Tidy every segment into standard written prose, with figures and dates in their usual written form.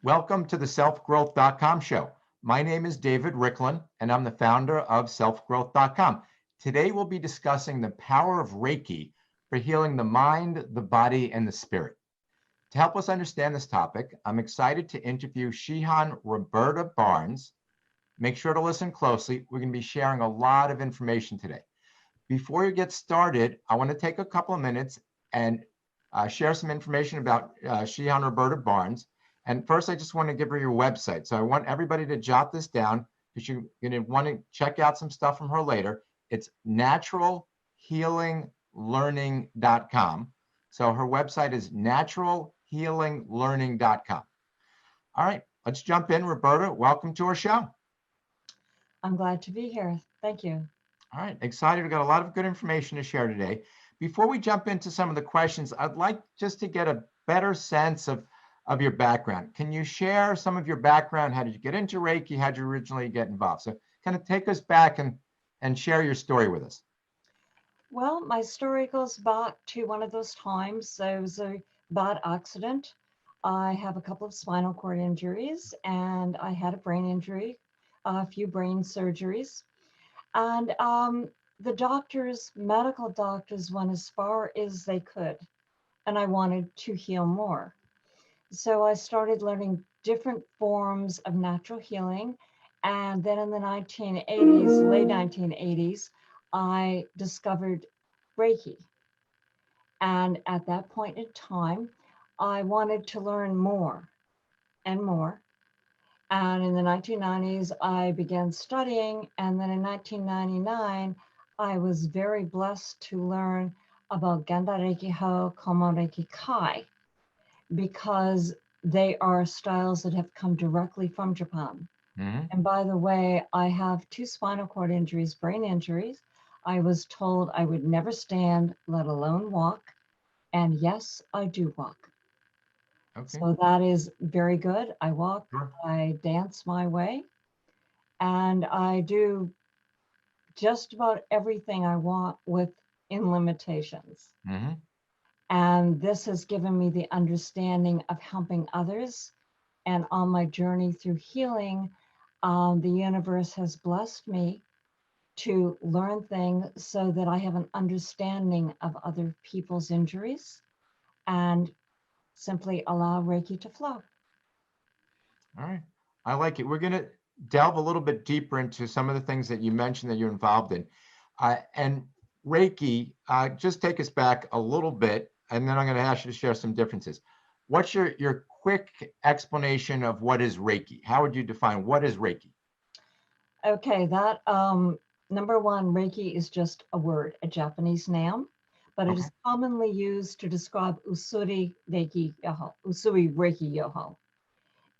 Welcome to the selfgrowth.com show. My name is David Riklan, and I'm the founder of selfgrowth.com. Today, we'll be discussing the power of Reiki for healing the mind, the body, and the spirit. To help us understand this topic, I'm excited to interview Shihan Roberta Barnes. Make sure to listen closely. We're going to be sharing a lot of information today. Before you get started, I want to take a couple of minutes and share some information about Shihan Roberta Barnes. And first, I just want to give her your website. So I want everybody to jot this down because you're going to want to check out some stuff from her later. It's naturalhealinglearning.com. So her website is naturalhealinglearning.com. All right, let's jump in. Roberta, welcome to our show. I'm glad to be here. Thank you. All right, excited. We've got a lot of good information to share today. Before we jump into some of the questions, I'd like just to get a better sense of your background. Can you share some of your background? How did you get into Reiki? How did you originally get involved? So kind of take us back and share your story with us. Well, my story goes back to one of those times. There was a bad accident. I have a couple of spinal cord injuries and I had a brain injury, a few brain surgeries. And the medical doctors went as far as they could. And I wanted to heal more. So I started learning different forms of natural healing. And then in the 1980s, late 1980s, I discovered Reiki. And at that point in time, I wanted to learn more and more. And in the 1990s, I began studying. And then in 1999, I was very blessed to learn about Genda Reiki Ho, Komo Reiki Kai, because they are styles that have come directly from Japan. Mm-hmm. And by the way, I have 2 spinal cord injuries, brain injuries. I was told I would never stand, let alone walk. And yes, I do walk. Okay. So that is very good. I walk, Sure. I dance my way, and I do just about everything I want within limitations. Mm-hmm. And this has given me the understanding of helping others. And on my journey through healing, the universe has blessed me to learn things so that I have an understanding of other people's injuries and simply allow Reiki to flow. All right. I like it. We're going to delve a little bit deeper into some of the things that you mentioned that you're involved in. And Reiki, just take us back a little bit, and then I'm going to ask you to share some differences. What's your quick explanation of what is Reiki? How would you define what is Reiki? Okay, that number one, Reiki is just a word, a Japanese noun, but it is commonly used to describe Usui Reiki Yoho.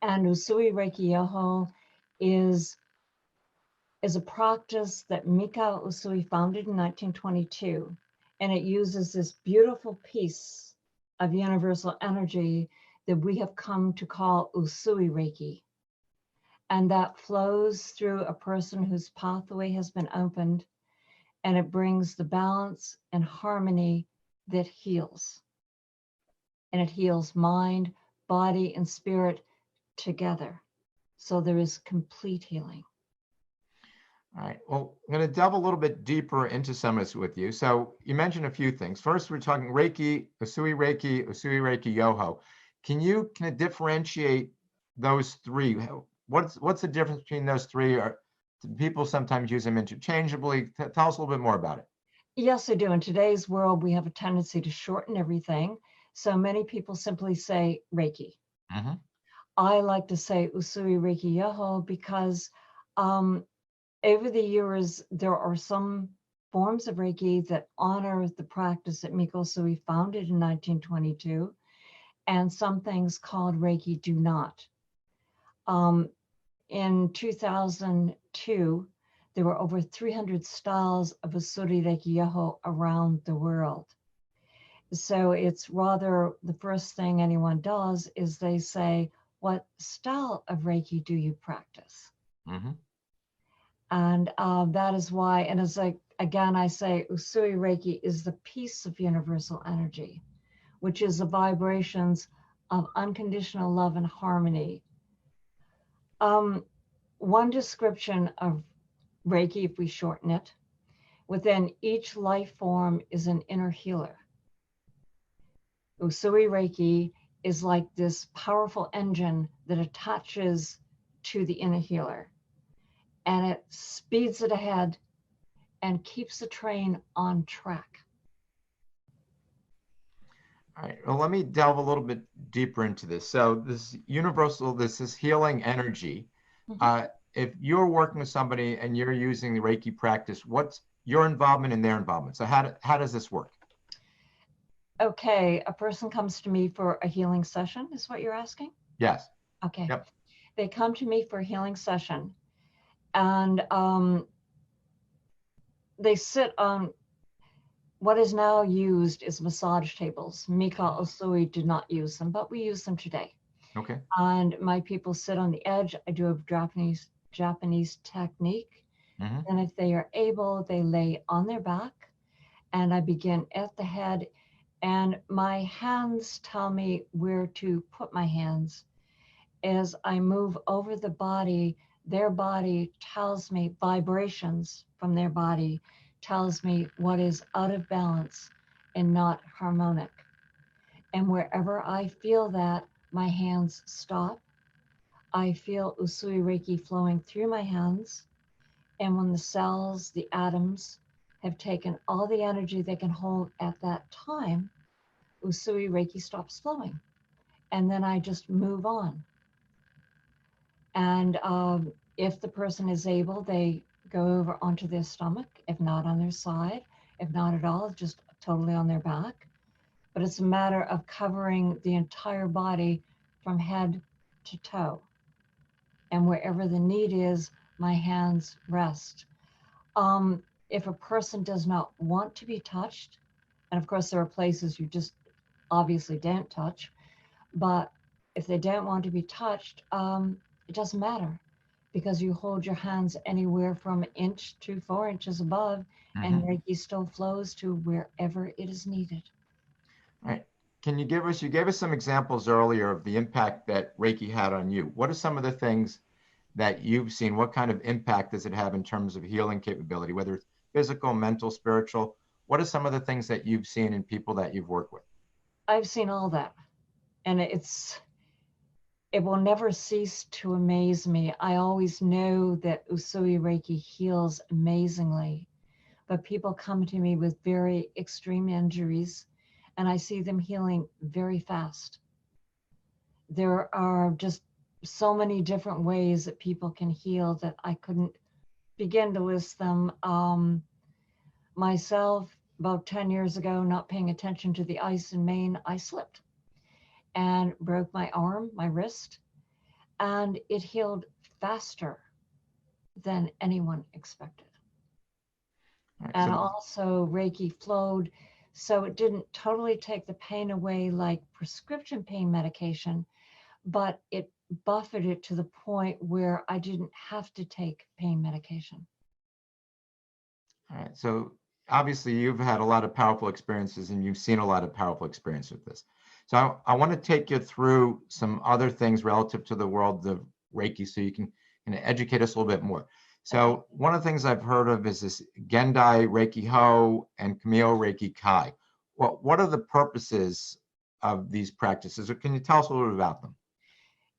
And Usui Reiki Yoho is a practice that Mikao Usui founded in 1922. And it uses this beautiful piece of universal energy that we have come to call Usui Reiki. And that flows through a person whose pathway has been opened, and it brings the balance and harmony that heals. And it heals mind, body, and spirit together. So there is complete healing. All right. Well, I'm going to delve a little bit deeper into some of this with you. So you mentioned a few things. First, we're talking Reiki, Usui Reiki Yoho. Can you differentiate those three? What's the difference between those three? Or people sometimes use them interchangeably? Tell us a little bit more about it. Yes, I do. In today's world, we have a tendency to shorten everything. So many people simply say Reiki. Mm-hmm. I like to say Usui Reiki Yoho because over the years, there are some forms of Reiki that honor the practice that Mikao Usui founded in 1922, and some things called Reiki do not. In 2002, there were over 300 styles of Usui Reiki Yoho around the world. So it's rather the first thing anyone does is they say, what style of Reiki do you practice? Mm-hmm. And that is why, and as again, I say Usui Reiki is the piece of universal energy, which is the vibrations of unconditional love and harmony Um, One description of Reiki, if we shorten it, within each life form is an inner healer. Usui Reiki is like this powerful engine that attaches to the inner healer, and it speeds it ahead and keeps the train on track. All right. Well, let me delve a little bit deeper into this. So this universal, this is healing energy. Mhm. Uh, if you're working with somebody and you're using the Reiki practice, what's your involvement and their involvement? So how does this work? Okay, a person comes to me for a healing session, is what you're asking? Yes. Okay. Yep. They come to me for a healing session, and they sit on what is now used is massage tables. Mika Osui did not use them, but we use them today. Okay. And my people sit on the edge. I do a Japanese technique. Hmm. And if they are able, they lay on their back, and I begin at the head. And my hands tell me where to put my hands. As I move over the body, their body tells me, vibrations from their body tells me what is out of balance and not harmonic. And wherever I feel that, my hands stop. I feel Usui Reiki flowing through my hands. And when the cells, the atoms, have taken all the energy they can hold at that time, Usui Reiki stops flowing. And then I just move on. And if the person is able, they go over onto their stomach, if not on their side, if not at all, just totally on their back. But it's a matter of covering the entire body from head to toe. And wherever the need is, my hands rest. If a person does not want to be touched, and of course, there are places you just obviously don't touch, but if they don't want to be touched, it doesn't matter because you hold your hands anywhere from an inch to 4 inches above, and Hmm. Reiki still flows to wherever it is needed. All right. Can you gave us some examples earlier of the impact that Reiki had on you. What are some of the things that you've seen? What kind of impact does it have in terms of healing capability, whether it's physical, mental, spiritual? What are some of the things that you've seen in people that you've worked with? I've seen all that, and it will never cease to amaze me. I always know that Usui Reiki heals amazingly, but people come to me with very extreme injuries, and I see them healing very fast. There are just so many different ways that people can heal that I couldn't begin to list them. Myself, about 10 years ago, not paying attention to the ice in Maine, I slipped and broke my arm, my wrist, and it healed faster than anyone expected. All right, And so also, Reiki flowed, so it didn't totally take the pain away like prescription pain medication, but it buffered it to the point where I didn't have to take pain medication. all right, so obviously you've had a lot of powerful experiences and you've seen a lot of powerful experience with this. So I want to take you through some other things relative to the world of Reiki so you can educate us a little bit more. Okay. So one of the things I've heard of is this Gendai Reiki Ho and Kameo Reiki Kai. What are the purposes of these practices? Or can you tell us a little bit about them?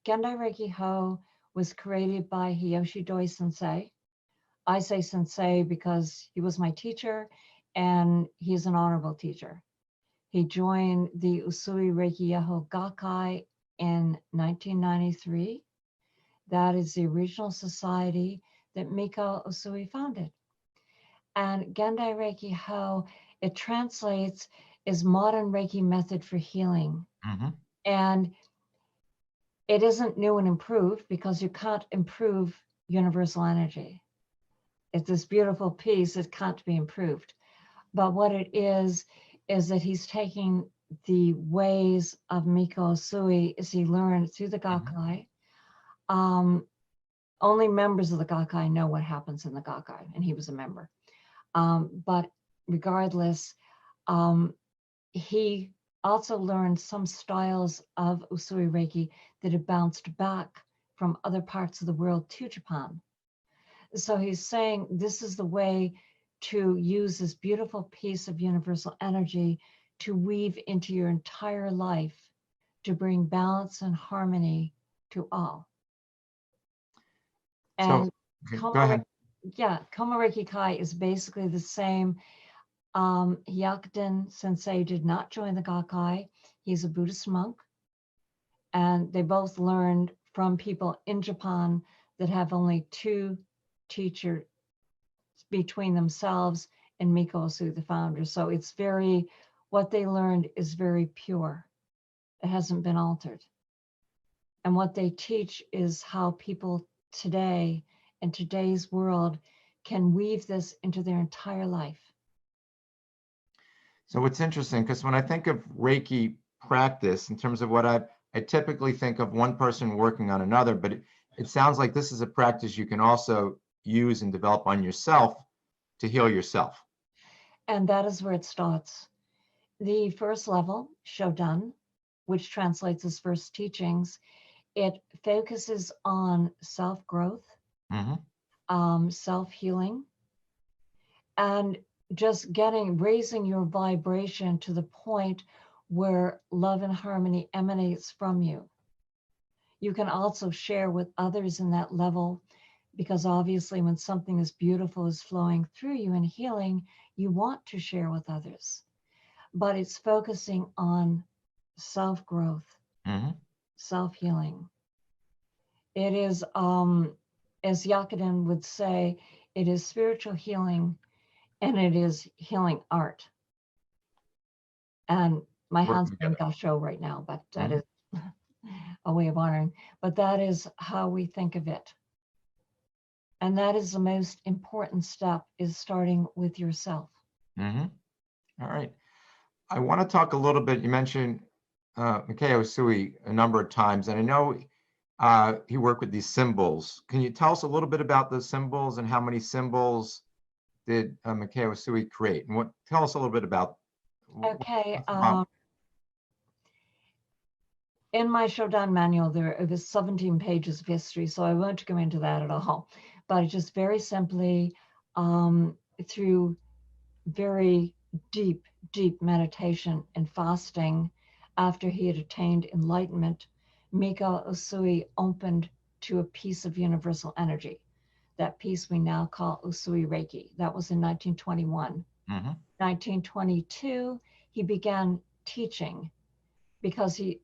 Gendai Reiki Ho was created by Hiyoshi Doi Sensei. I say sensei because he was my teacher and he's an honorable teacher. He joined the Usui Reiki Yaho Gakkai in 1993. That is the original society that Miko Usui founded. And Gendai Reiki Ho, it translates as modern Reiki method for healing. Hmm. And it isn't new and improved because you can't improve universal energy. It's this beautiful piece that can't be improved. But what it is that he's taking the ways of Miko Usui as he learned through the Hmm. Gakkai. Um, Only members of the Gakkai know what happens in the Gakkai, and he was a member. But regardless, um, he also learned some styles of Usui Reiki that had bounced back from other parts of the world to Japan. So he's saying this is the way to use this beautiful piece of universal energy to weave into your entire life to bring balance and harmony to all. So, And okay, go Koma, ahead. Koma Reiki Kai is basically the same. Hyakunin Sensei did not join the Gakkai. He's a Buddhist monk. And they both learned from people in Japan that have only two teachers between themselves and Miko Usui, the founder. So it's what they learned is very pure. It hasn't been altered. And what they teach is how people today, in today's world, can weave this into their entire life. So it's interesting because when I think of Reiki practice in terms of what I typically think of one person working on another, but it sounds like this is a practice you can also use and develop on yourself to heal yourself. And that is where it starts. The first level, Shodan, which translates as first teachings, it focuses on self-growth, self-healing, and just raising your vibration to the point where love and harmony emanates from you. You can also share with others in that level, because obviously when something as beautiful is flowing through you and healing, you want to share with others. But it's focusing on self-growth, self-healing. It is, as Hyakunin would say, it is spiritual healing and it is healing art. And my hands are in gasho right now, but that is a way of honoring. But that is how we think of it. And that is the most important step, is starting with yourself. All right. I want to talk a little bit. You mentioned Mikao Usui a number of times, and I know he worked with these symbols. Can you tell us a little bit about those symbols and how many symbols did Mikao Usui create? And tell us a little bit about. Okay. In my Shodan manual, there are over 17 pages of history, so I won't go into that at all. But just very simply, through very deep, deep meditation and fasting, after he had attained enlightenment, Miko Usui opened to a piece of universal energy. That piece we now call Usui Reiki. That was in 1921. 1922, he began teaching because he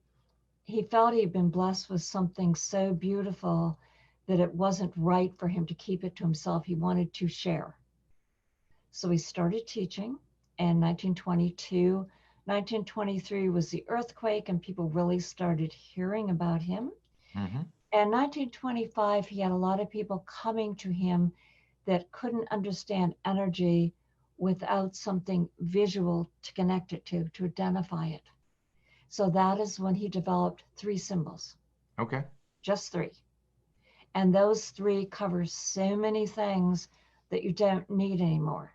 felt he'd been blessed with something so beautiful that it wasn't right for him to keep it to himself. He wanted to share. So he started teaching in 1922. 1923 was the earthquake, and people really started hearing about him. And 1925, he had a lot of people coming to him that couldn't understand energy without something visual to connect it to identify it. So that is when he developed 3 symbols. Okay. Just 3. And those 3 cover so many things that you don't need anymore.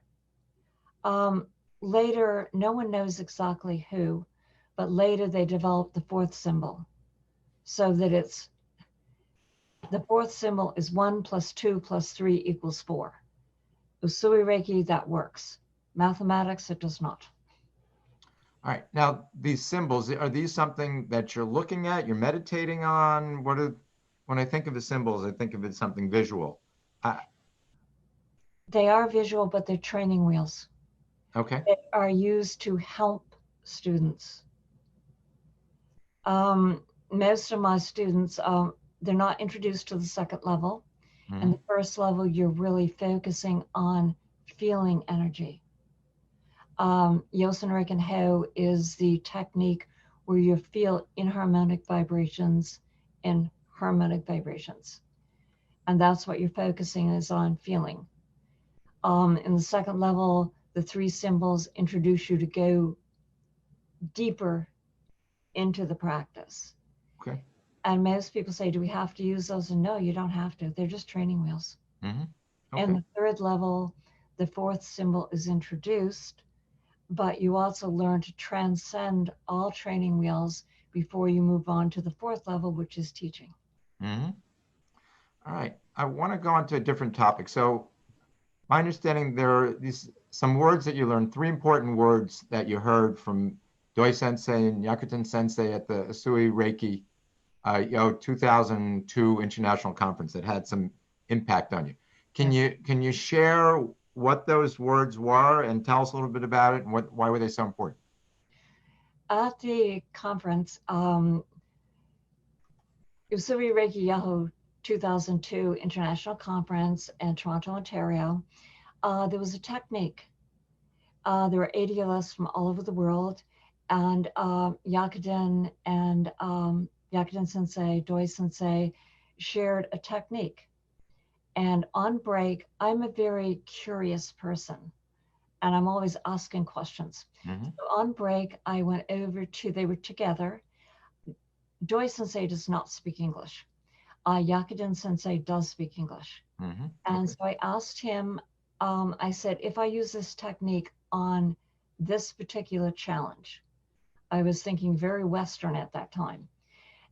Later, no one knows exactly who, but later they developed the 4th symbol, so that the 4th symbol is 1 + 2 + 3 = 4. Usui Reiki, that works. Mathematics, it does not. All right. Now, these symbols, are these something that you're looking at, you're meditating on? When I think of the symbols, I think of it something visual. They are visual, but they're training wheels. Okay. They are used to help students. Most of my students, they're not introduced to the 2nd level. And the 1st level, you're really focusing on feeling energy. Yosen Riken Ho is the technique where you feel inharmonic vibrations and harmonic vibrations. And that's what you're focusing is on, feeling. In the 2nd level, the 3 symbols introduce you to go deeper into the practice. Okay. And most people say, do we have to use those? And no, you don't have to. They're just training wheels. Okay. And the 3rd level, the 4th symbol is introduced, but you also learn to transcend all training wheels before you move on to the 4th level, which is teaching. All right. I want to go on to a different topic. So my understanding, there are these some words that you learned, three important words that you heard from Doi Sensei and Yakutin Sensei at the Usui Reiki 2002 International Conference that had some impact on you. Can Yes. you share what those words were and tell us a little bit about it and why were they so important? At the conference, Usui Reiki Yahoo 2002 International Conference in Toronto, Ontario, there was a technique. There were 80 of us from all over the world, and Yakuden Sensei, Doi Sensei shared a technique. And on break, I'm a very curious person, and I'm always asking questions. Mm-hmm. So on break, I went over to, they were together. Doi Sensei does not speak English. Yakuden Sensei does speak English. Mm-hmm. And Okay. so I asked him, I said, if I use this technique on this particular challenge, I was thinking very Western at that time.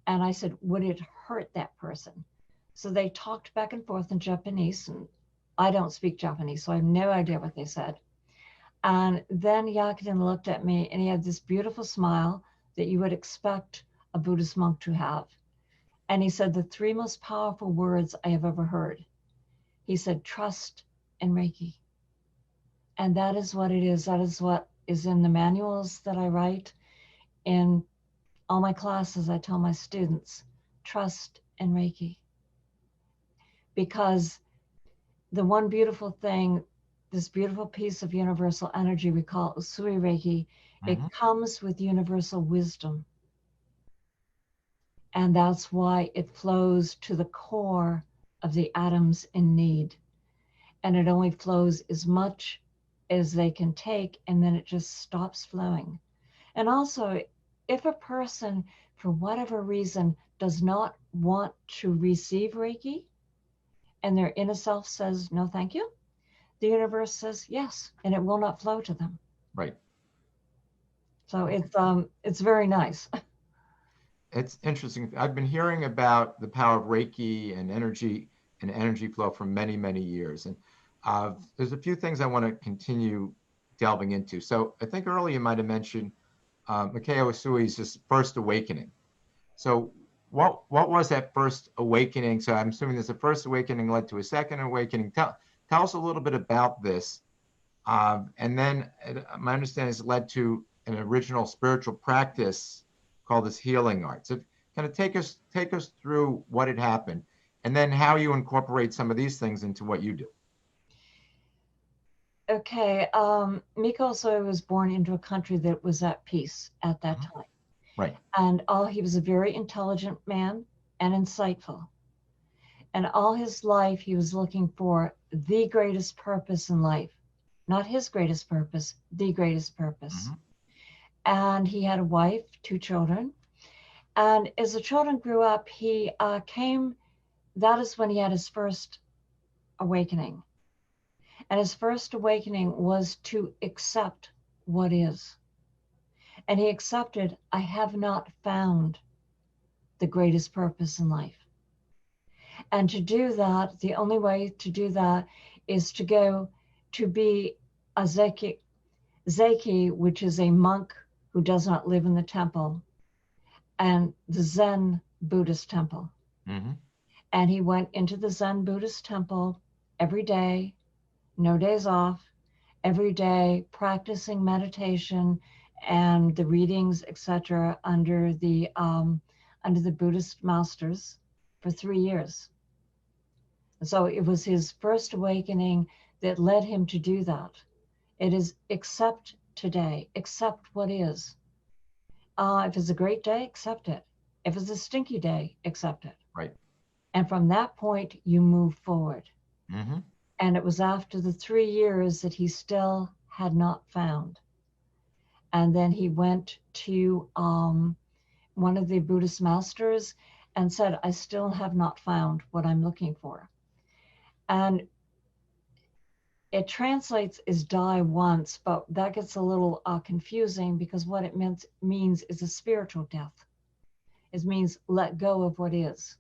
And I said, would it hurt that person? So they talked back and forth in Japanese, and I don't speak Japanese, so I have no idea what they said. And then Yakinen looked at me and he had this beautiful smile that you would expect a Buddhist monk to have. And he said the three most powerful words I have ever heard. He said, trust and Reiki. And that is what it is. That is what is in the manuals that I write. In all my classes, I tell my students, trust and Reiki. Because the one beautiful thing, this beautiful piece of universal energy we call Usui Reiki, Mm-hmm. it comes with universal wisdom. And that's why it flows to the core of the atoms in need. And it only flows as much as they can take, and then it just stops flowing. And also, if a person, for whatever reason, does not want to receive Reiki, and their inner self says, no, thank you, the universe says yes, and it will not flow to them. Right. So Okay. it's very nice. It's interesting. I've been hearing about the power of Reiki and energy flow for many, many years. And there's a few things I want to continue delving into. So I think earlier you might have mentioned Mikao Usui's first awakening. So what was that first awakening? So I'm assuming there's a first awakening led to a second awakening. Tell us a little bit about this. And then my understanding is it led to an original spiritual practice called this healing art. So kind of take us through what had happened, and then how you incorporate some of these things into what you do. Okay, Miko Soy was born into a country that was at peace at that Mhm. time. Right. And he was a very intelligent man and insightful. And all his life, he was looking for the greatest purpose in life, not his greatest purpose, the greatest purpose. Mm-hmm. And he had a wife, two children. And as the children grew up, he that is when he had his first awakening. And his first awakening was to accept what is. And he accepted, I have not found the greatest purpose in life. And to do that, the only way to do that is to go to be a Zeki, which is a monk who does not live in the temple, and the Zen Buddhist temple. Mm-hmm. And he went into the Zen Buddhist temple every day, no days off, every day practicing meditation and the readings, etc., under the Buddhist masters for 3 years. So it was his first awakening that led him to do that. It is accept today, accept what is. If it's a great day, accept it. If it's a stinky day, accept it. Right. And from that point, you move forward. Mm-hmm. And it was after the 3 years that he still had not found. And then he went to one of the Buddhist masters and said, I still have not found what I'm looking for. And it translates as die once, but that gets a little confusing because what it means is a spiritual death. It means let go of what is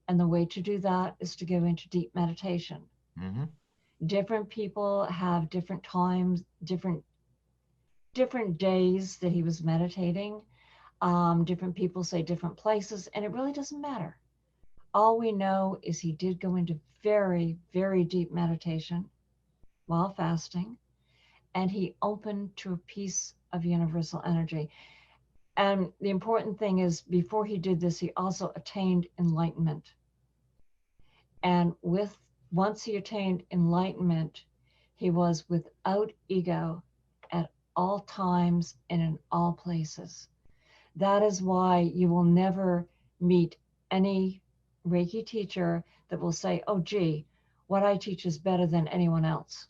And the way to do that is to go into deep meditation. Mm-hmm. Different people have different times, different days that he was meditating. Different people say different places, and it really doesn't matter. All we know is he did go into very, very deep meditation while fasting, and he opened to a piece of universal energy. And the important thing is, before he did this, he also attained enlightenment. And once he attained enlightenment, he was without ego at all times and in all places. That is why you will never meet any Reiki teacher that will say, oh, gee, what I teach is better than anyone else.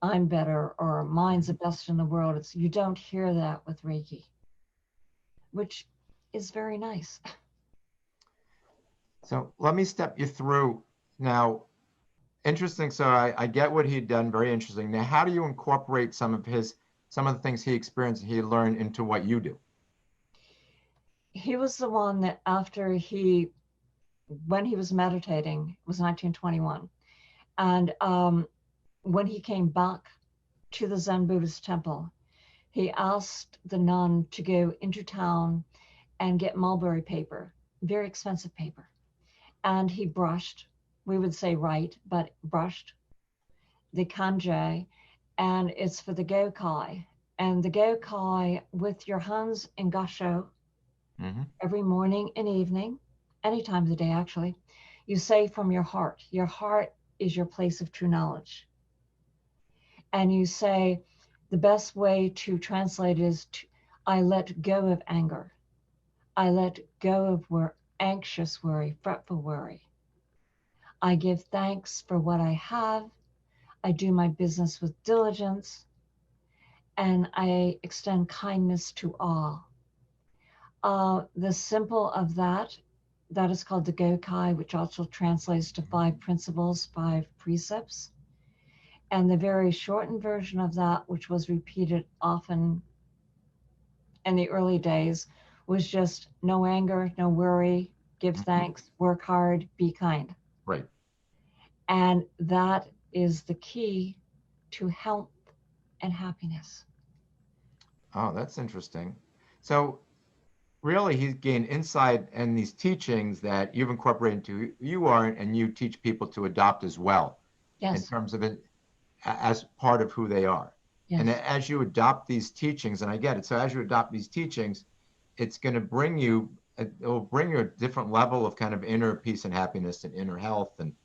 I'm better, or mine's the best in the world. You don't hear that with Reiki, which is very nice. So let me step you through now. Interesting. So I get what he'd done. Very interesting. Now, how do you incorporate some of the things he experienced and he learned into what you do? He was the one that when he was meditating, it was 1921. And when he came back to the Zen Buddhist temple, he asked the nun to go into town and get mulberry paper, very expensive paper. And he brushed, we would say right, but brushed the kanji, and it's for the gokai. And the gokai with your hands in gasho Mm-hmm. every morning and evening, any time of the day actually, you say from your heart. Your heart is your place of true knowledge. And you say, the best way to translate is I let go of anger. I let go of anxious worry, fretful worry. I give thanks for what I have. I do my business with diligence, and I extend kindness to all. The symbol of that is called the Gokai, which also translates to 5 principles, 5 precepts. And the very shortened version of that, which was repeated often in the early days, was just no anger, no worry, give thanks, work hard, be kind. Right. And that is the key to health and happiness. Oh, that's interesting. So really, he's gained insight and these teachings that you've incorporated into who you are, and you teach people to adopt as well in Yes, terms of it as part of who they are. And yes, as you adopt these teachings, and I get it, so as you adopt these teachings, it's going to bring you, it will bring you a different level of kind of inner peace and happiness and inner health, and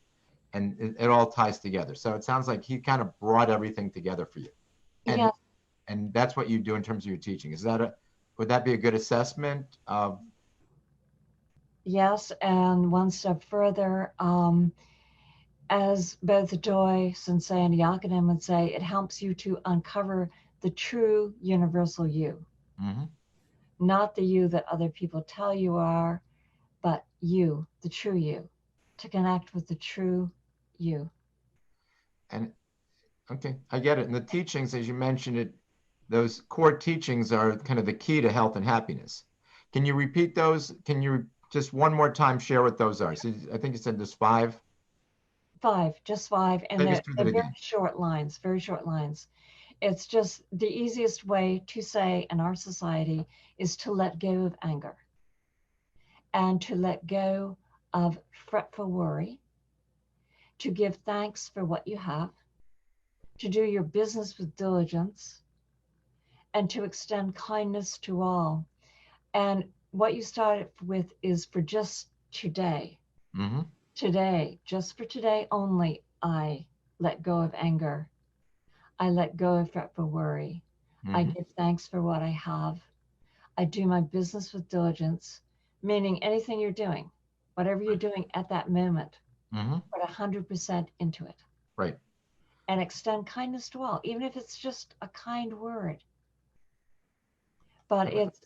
it all ties together. So it sounds like he kind of brought everything together for you, and yes, and that's what you do in terms of your teaching. Would that be a good assessment of? yes. And one step further, as both Joy Sensei and Yakinen would say, it helps you to uncover the true universal you, Mhm. not the you that other people tell you are, but you, the true you, to connect with the true you. And okay, I get it. And the teachings, as you mentioned it, those core teachings are kind of the key to health and happiness. Can you repeat those? Can you just one more time share what those are? So I think you said there's 5. 5, just 5. And Take us through they're that very again. short lines, very short lines. It's just the easiest way to say in our society is to let go of anger and to let go of fretful worry, to give thanks for what you have, to do your business with diligence, and to extend kindness to all. And what you started with is for just today. Mm-hmm. Today, just for today only, I let go of anger. I let go of fretful worry. I Mm-hmm. give thanks for what I have. I do my business with diligence, meaning anything you're doing, whatever you're doing at that moment, Mm-hmm. put 100% into it Right. and extend kindness to all, even if it's just a kind word. But it's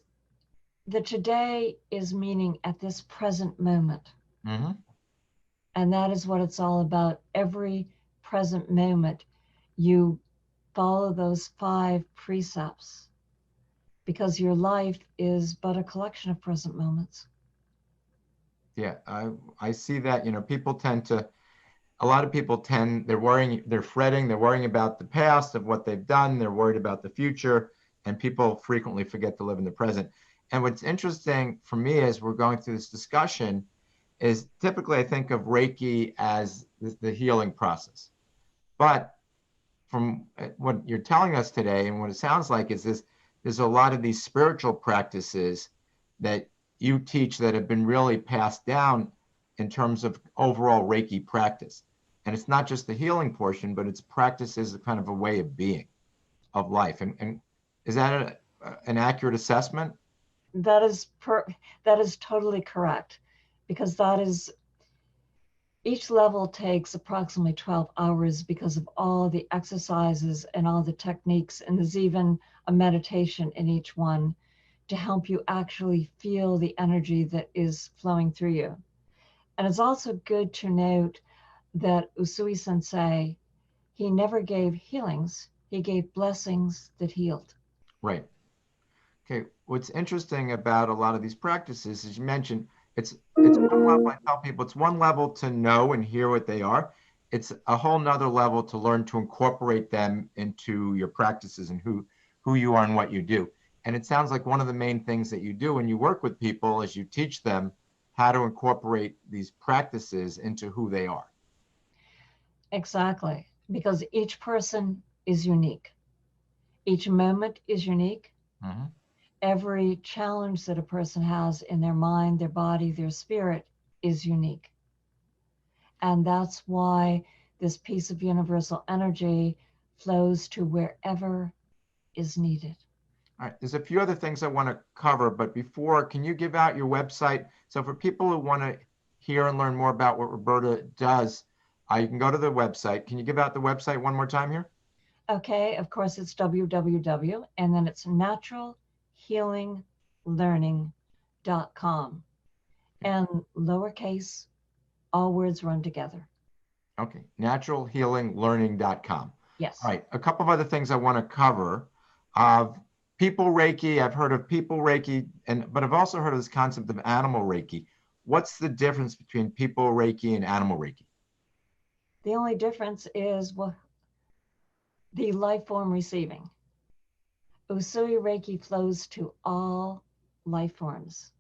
the today is meaning at this present moment. Mm-hmm. And that is what it's all about. Every present moment, you follow those 5 precepts because your life is but a collection of present moments. Yeah, I see that, people tend to, a lot of people tend, they're worrying, they're fretting, they're worrying about the past of what they've done, they're worried about the future, and people frequently forget to live in the present. And what's interesting for me as we're going through this discussion is typically I think of Reiki as the healing process. But from what you're telling us today and what it sounds like is this, there's a lot of these spiritual practices that you teach that have been really passed down in terms of overall Reiki practice. And it's not just the healing portion, but it's practice as a kind of a way of being, of life. And is that an accurate assessment? That is that is totally correct, because that is, each level takes approximately 12 hours because of all the exercises and all the techniques, and there's even a meditation in each one to help you actually feel the energy that is flowing through you. And it's also good to note that Usui Sensei, he never gave healings, he gave blessings that healed. Right. Okay. What's interesting about a lot of these practices, as you mentioned, it's one level. I tell people it's one level to know and hear what they are. It's a whole nother level to learn to incorporate them into your practices and who you are and what you do. And it sounds like one of the main things that you do when you work with people is you teach them how to incorporate these practices into who they are. Exactly, because each person is unique. Each moment is unique. Mhm. Every challenge that a person has in their mind, their body, their spirit is unique. And that's why this piece of universal energy flows to wherever is needed. All right, there's a few other things I want to cover, but before, can you give out your website? So for people who want to hear and learn more about what Roberta does, you can go to the website. Can you give out the website one more time here? Okay, of course, it's www, and then it's naturalhealinglearning.com. And lowercase, all words run together. Okay, naturalhealinglearning.com. All Yes. right, a couple of other things I want to cover. Uh, people Reiki, I've heard of people Reiki, but I've also heard of this concept of animal Reiki. What's the difference between people Reiki and animal Reiki? The only difference is the life form receiving. Usui Reiki flows to all life forms.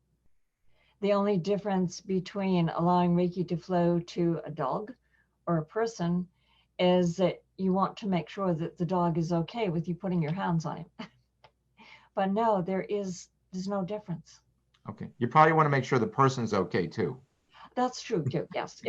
The only difference between allowing Reiki to flow to a dog or a person is that you want to make sure that the dog is okay with you putting your hands on him. But no, there's no difference. Okay, you probably want to make sure the person's okay too. That's true too. Yes,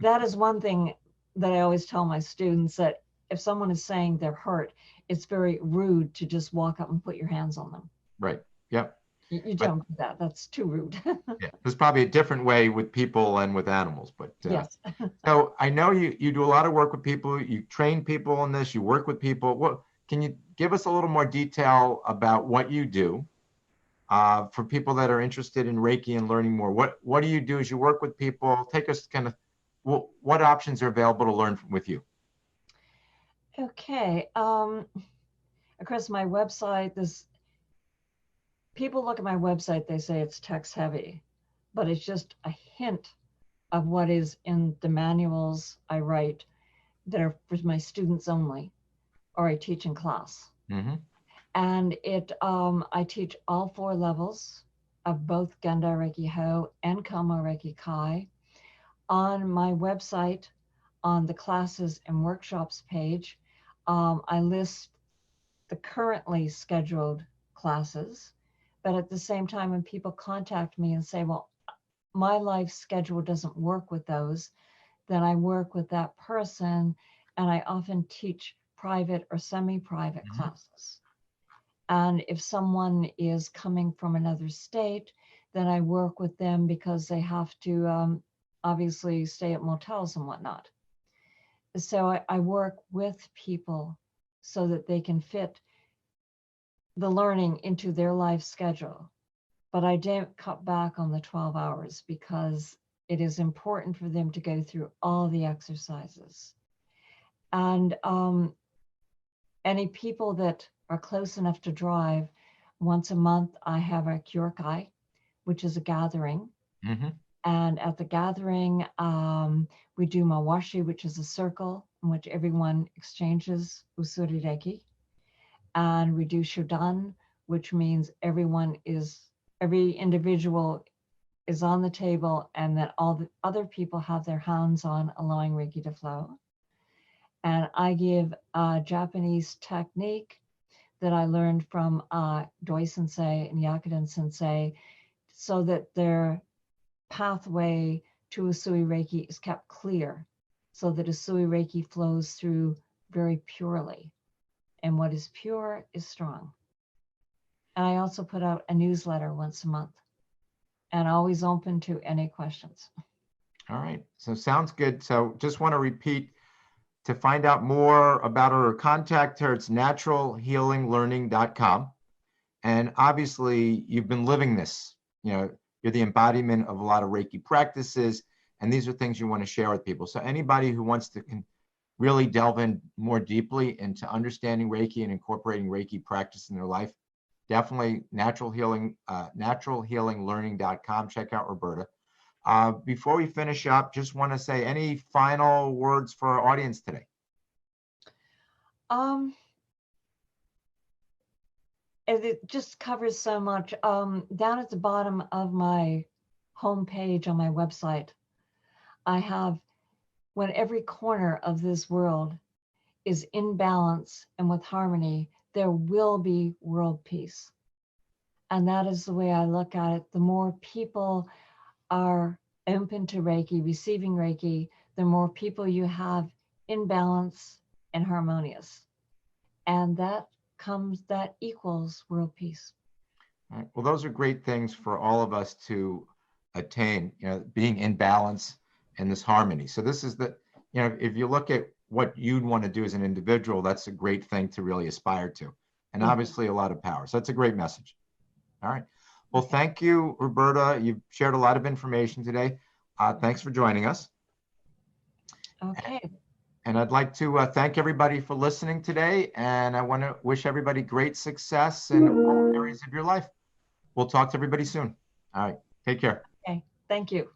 that is one thing that I always tell my students, that if someone is saying they're hurt, it's very rude to just walk up and put your hands on them. Right. Yep. You But don't do that. That's too rude. yeah, there's probably a different way with people and with animals. But Yes. so I know you do a lot of work with people. You train people on this. You work with people. What can you give us a little more detail about what you do for people that are interested in Reiki and learning more? What do you do as you work with people? Take us kind of what options are available to learn with you? Okay. Of course, my website, this people look at my website, they say it's text heavy, but it's just a hint of what is in the manuals I write that are for my students only, or I teach in class. Mm-hmm. And I teach all four levels of both Genda Reiki Ho and Kamo Reiki Kai. On my website, on the classes and workshops page, I list the currently scheduled classes. But at the same time, when people contact me and say, well, my life schedule doesn't work with those, then I work with that person, and I often teach private or semi-private Mm-hmm. classes. And if someone is coming from another state, then I work with them because they have to obviously stay at motels and whatnot. So I work with people so that they can fit the learning into their life schedule. But I don't cut back on the 12 hours because it is important for them to go through all the exercises. And any people that are close enough to drive, once a month, I have a Kyokai, which is a gathering. Mm-hmm. And at the gathering, we do mawashi, which is a circle in which everyone exchanges usuri reiki. And we do shodan, which means every individual is on the table and that all the other people have their hands on, allowing Reiki to flow. And I give a Japanese technique that I learned from Doi Sensei and Yakuden Sensei, so that their pathway to Usui Reiki is kept clear, so that Usui Reiki flows through very purely. And what is pure is strong. And I also put out a newsletter once a month, and always open to any questions. All right. So sounds good. So just want to repeat, to find out more about her or contact her, it's naturalhealinglearning.com. And obviously, you've been living this. You're the embodiment of a lot of Reiki practices, and these are things you want to share with people. So anybody who wants to really delve in more deeply into understanding Reiki and incorporating Reiki practice in their life, definitely naturalhealinglearning.com. Check out Roberta. Before we finish up, just want to say any final words for our audience today. It just covers so much. Down at the bottom of my homepage on my website, I have, when every corner of this world is in balance and with harmony, there will be world peace. And that is the way I look at it. The more people are open to Reiki, receiving Reiki, the more people you have in balance and harmonious. And that equals world peace. All right. Well, those are great things for all of us to attain, being in balance and this harmony. So this is if you look at what you'd want to do as an individual, that's a great thing to really aspire to. And obviously a lot of power. So that's a great message. All right. Well, thank you, Roberta. You've shared a lot of information today. Thanks for joining us. Okay. And I'd like to thank everybody for listening today. And I want to wish everybody great success in all areas of your life. We'll talk to everybody soon. All right. Take care. Okay. Thank you.